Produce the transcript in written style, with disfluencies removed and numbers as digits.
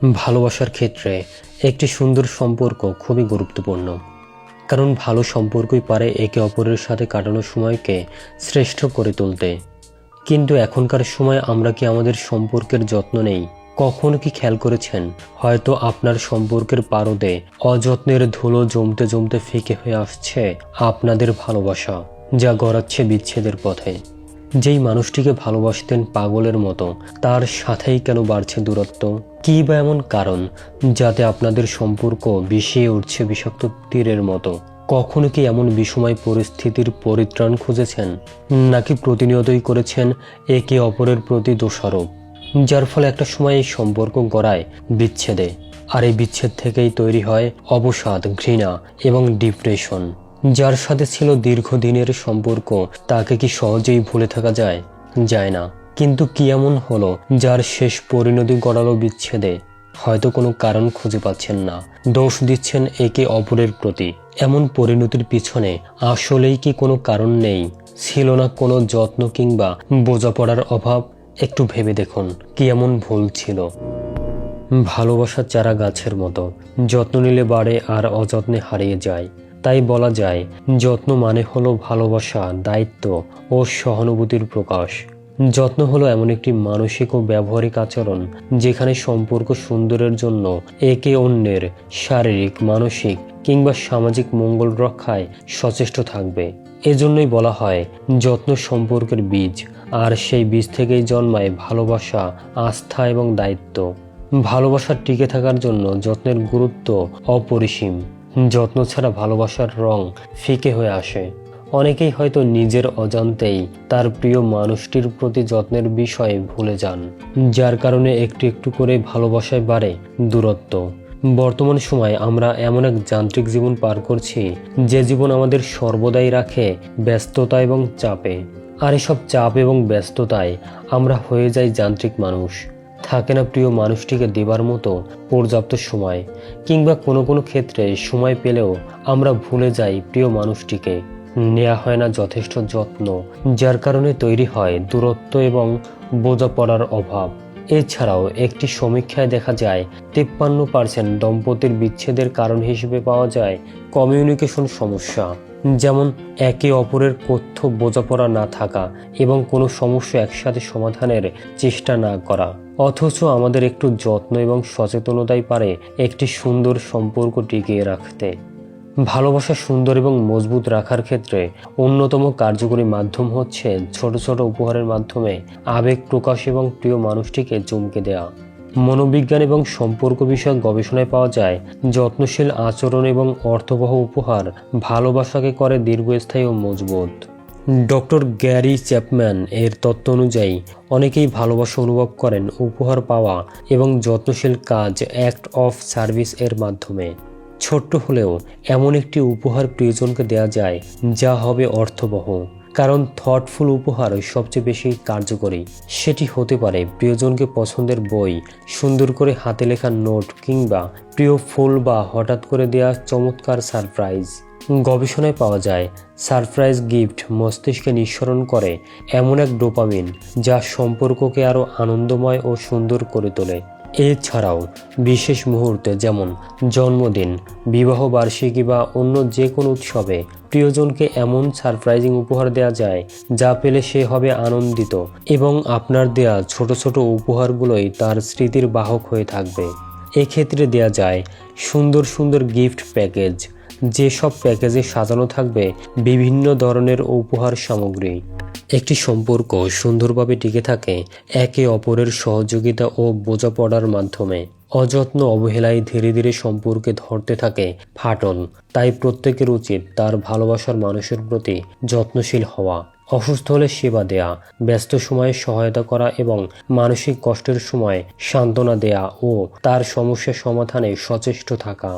ভালোবাসার ক্ষেত্রে একটি সুন্দর সম্পর্ক খুবই গুরুত্বপূর্ণ। কারণ ভালো সম্পর্কই পারে একে অপরের সাথে কাটানো সময়কে শ্রেষ্ঠ করে তুলতে। কিন্তু এখনকার সময় আমরা কি আমাদের সম্পর্কের যত্ন নেই? কখনো কি খেয়াল করেছেন, হয়তো আপনার সম্পর্কের পারদে অযত্নের ধুলো জমতে জমতে ফিকে হয়ে আসছে আপনাদের ভালোবাসা, যা গড়াচ্ছে বিচ্ছেদের পথে। যেই মানুষটিকে ভালোবাসতেন পাগলের মতো, তার সাথেই কেন বাড়ছে দূরত্ব? কী বা এমন কারণ যাতে আপনাদের সম্পর্ক বিষিয়ে উঠছে বিষাক্ত তীরের মতো? কখনো কি এমন বিষময় পরিস্থিতির পরিত্রাণ খুঁজেছেন, নাকি প্রতিনিয়তই করেছেন একে অপরের প্রতি দোষারোপ, যার ফলে একটা সময় এই সম্পর্ক গড়ায় বিচ্ছেদে? আর এই বিচ্ছেদ থেকেই তৈরি হয় অবসাদ, ঘৃণা এবং ডিপ্রেশন। যার সাথে ছিল দীর্ঘদিনের সম্পর্ক, তাকে কি সহজেই ভুলে থাকা যায়? যায় না। কিন্তু কি এমন হলো যার শেষ পরিণতি গড়ালো বিচ্ছেদে? হয়তো কোনো কারণ খুঁজে পাচ্ছেন না, দোষ দিচ্ছেন একে অপরের প্রতি। এমন পরিণতির পিছনে আসলেই কি কোনো কারণ নেই? ছিল না কোনো যত্ন কিংবা বোঝাপড়ার অভাব? একটু ভেবে দেখুন, কি এমন ভুল ছিল? ভালোবাসার চারা গাছের মতো, যত্ন নিলে বাড়ে আর অযত্নে হারিয়ে যায়। তাই বলা যায়, যত্ন মানে হলো ভালোবাসা, দায়িত্ব ও সহানুভূতির প্রকাশ। যত্ন হলো এমন একটি মানসিক ও ব্যবহারিক আচরণ যেখানে সম্পর্ক সুন্দরের জন্য একে অন্যের শারীরিক, মানসিক কিংবা সামাজিক মঙ্গল রক্ষায় সচেষ্ট থাকবে। এজন্যই বলা হয় যত্ন সম্পর্কের বীজ, আর সেই বীজ থেকেই জন্মায় ভালোবাসা, আস্থা এবং দায়িত্ব। ভালোবাসার টিকে থাকার জন্য যত্নের গুরুত্ব অপরিসীম। যত্ন ছাড়া ভালোবাসার রং ফিকে হয়ে আসে। অনেকেই হয়তো নিজের অজান্তেই তার প্রিয় মানুষটির প্রতি যত্নের বিষয়ে ভুলে যান, যার কারণে একটু একটু করে ভালোবাসায় বাড়ে দূরত্ব। বর্তমান সময়ে আমরা এমন এক যান্ত্রিক জীবন পার করছি, যে জীবন আমাদের সর্বদাই রাখে ব্যস্ততা এবং চাপে। আর এসব চাপ এবং ব্যস্ততায় আমরা হয়ে যাই যান্ত্রিক মানুষ। থাকে না প্রিয় মানুষটিকে দেবার মতো পর্যাপ্ত সময়, কিংবা কোনো কোনো ক্ষেত্রে সময় পেলেও আমরা ভুলে যাই প্রিয় মানুষটিকে। নেওয়া হয় না যথেষ্ট যত্ন, যার কারণে তৈরি হয় দূরত্ব এবং বোঝাপড়ার অভাব। এছাড়াও একটি সমীক্ষায় দেখা যায় 53% দম্পতির বিচ্ছেদের কারণ হিসেবে পাওয়া যায় কমিউনিকেশন সমস্যা, যেমন একে অপরের তথ্য বোঝাপড়া না থাকা এবং কোনো সমস্যা একসাথে সমাধানের চেষ্টা না করা। অথচ আমাদের একটু যত্ন এবং সচেতনতাই পারে একটি সুন্দর সম্পর্ক টিকিয়ে রাখতে। ভালোবাসা সুন্দর এবং মজবুত রাখার ক্ষেত্রে অন্যতম কার্যকরী মাধ্যম হচ্ছে ছোট ছোট উপহারের মাধ্যমে আবেগ প্রকাশ এবং প্রিয় মানুষটিকে চমকে দেওয়া। মনোবিজ্ঞান এবং সম্পর্ক বিষয়ক গবেষণায় পাওয়া যায়, যত্নশীল আচরণ এবং অর্থবহ উপহার ভালোবাসাকে করে দীর্ঘস্থায়ী ও মজবুত। ডক্টর গ্যারি চ্যাপম্যান এর তত্ত্ব অনুযায়ী অনেকেই ভালোবাসা অনুভব করেন উপহার পাওয়া এবং যত্নশীল কাজ, অ্যাক্ট অফ সার্ভিস এর মাধ্যমে। ছোট্ট হলেও এমন একটি উপহার প্রিয়জনকে দেয়া যায় যা হবে অর্থবহ। কারণ থটফুল উপহার সবচেয়ে বেশি কার্যকরী। সেটি হতে পারে প্রিয়জনকে পছন্দের বই, সুন্দর করে হাতে লেখা নোট কিংবা প্রিয় ফুল বা হঠাৎ করে দেয়া চমৎকার সারপ্রাইজ। গবেষণায় পাওয়া যায় সারপ্রাইজ গিফট মস্তিষ্কে নিঃসরণ করে এমন এক ডোপামিন যা সম্পর্ককে আরও আনন্দময় ও সুন্দর করে তোলে। এছাড়াও বিশেষ মুহূর্তে যেমন জন্মদিন, বিবাহ বার্ষিকী বা অন্য যে কোনো উৎসবে প্রিয়জনকে এমন সারপ্রাইজিং উপহার দেওয়া যায় যা পেলে সে হবে আনন্দিত এবং আপনার দেয়া ছোট ছোট উপহারগুলোই তার স্মৃতির বাহক হয়ে থাকবে। এক্ষেত্রে দেয়া যায় সুন্দর সুন্দর গিফট প্যাকেজ, যেসব প্যাকেজে সাজানো থাকবে বিভিন্ন ধরনের উপহার সামগ্রী। একটি সম্পর্ক সুন্দরভাবে টিকে থাকে একে অপরের সহযোগিতা ও বোঝাপড়ার মাধ্যমে। অযত্ন, অবহেলায় ধীরে ধীরে সম্পর্কে ধরতে থাকে ফাটল। তাই প্রত্যেকের উচিত তার ভালোবাসার মানুষের প্রতি যত্নশীল হওয়া, অসুস্থ হলে সেবা দেয়া, ব্যস্ত সময়ে সহায়তা করা এবং মানসিক কষ্টের সময় সান্ত্বনা দেয়া ও তার সমস্যা সমাধানে সচেষ্ট থাকা।